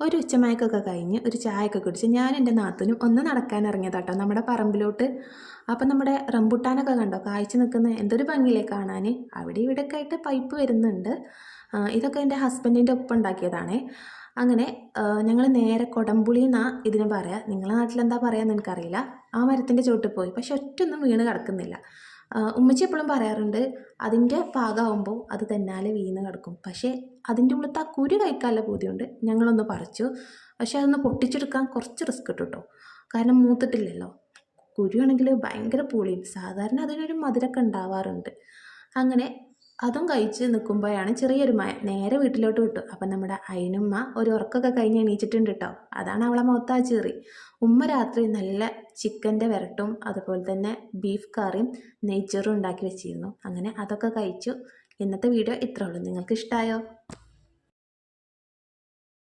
ഒരു ഉച്ചമയക്കൊക്കെ കഴിഞ്ഞ് ഒരു ചായയൊക്കെ കുടിച്ച് ഞാൻ എൻ്റെ നാത്തൂനും ഒന്ന് നടക്കാൻ ഇറങ്ങിയതാട്ടോ നമ്മുടെ പറമ്പിലോട്ട്. അപ്പം നമ്മുടെ റംബുട്ടാനൊക്കെ കണ്ടോ കായ്ച്ച നിൽക്കുന്ന എന്തൊരു ഭംഗിയില്ലേ കാണാൻ. അവിടെ ഇവിടെയൊക്കെ ആയിട്ട് പൈപ്പ് വരുന്നുണ്ട്. ഇതൊക്കെ എൻ്റെ ഹസ്ബൻഡിൻ്റെ ഒപ്പം ഉണ്ടാക്കിയതാണേ. അങ്ങനെ ഞങ്ങൾ നേരെ കൊടംപുളി എന്നാണ് ഇതിന് പറയുക. നിങ്ങളുടെ നാട്ടിലെന്താ പറയുക എനിക്കറിയില്ല. ആ മരത്തിൻ്റെ ചോട്ടിൽ പോയി, പക്ഷെ ഒറ്റൊന്നും വീണ് കിടക്കുന്നില്ല. ഉമ്മച്ചി എപ്പോഴും പറയാറുണ്ട് അതിൻ്റെ പാകമാകുമ്പോൾ അത് തന്നാലെ വീണ് കിടക്കും. പക്ഷേ അതിൻ്റെ ഉള്ളിലത്തെ ആ കുരു കഴിക്കാനുള്ള പൂതിയുണ്ട്. ഞങ്ങളൊന്ന് പറിച്ചു, പക്ഷേ അതൊന്ന് പൊട്ടിച്ചെടുക്കാൻ കുറച്ച് റിസ്ക് ഇട്ടു കേട്ടോ. കാരണം മൂത്തിട്ടില്ലല്ലോ. കുരുവാണെങ്കിൽ ഭയങ്കര പുളിയും, സാധാരണ അതിനൊരു മധുരമൊക്കെ ഉണ്ടാവാറുണ്ട്. അങ്ങനെ അതും കഴിച്ച് നിൽക്കുമ്പോഴാണ് ചെറിയൊരു മഴ. നേരെ വീട്ടിലോട്ട് വിട്ടു. അപ്പം നമ്മുടെ അയിനുമ്മ ഒരു ഉറക്കമൊക്കെ കഴിഞ്ഞ് എണീച്ചിട്ടുണ്ട് കേട്ടോ. അതാണ് അവളെ മുഖത്താ ചീറി. ഉമ്മ രാത്രി നല്ല ചിക്കൻ്റെ വരട്ടും അതുപോലെ തന്നെ ബീഫ് കറിയും നെയ്ച്ചോറും ഉണ്ടാക്കി വെച്ചിരുന്നു. അങ്ങനെ അതൊക്കെ കഴിച്ചു. ഇന്നത്തെ വീഡിയോ ഇത്രേ ഉള്ളൂ. നിങ്ങൾക്ക് ഇഷ്ടമായോ?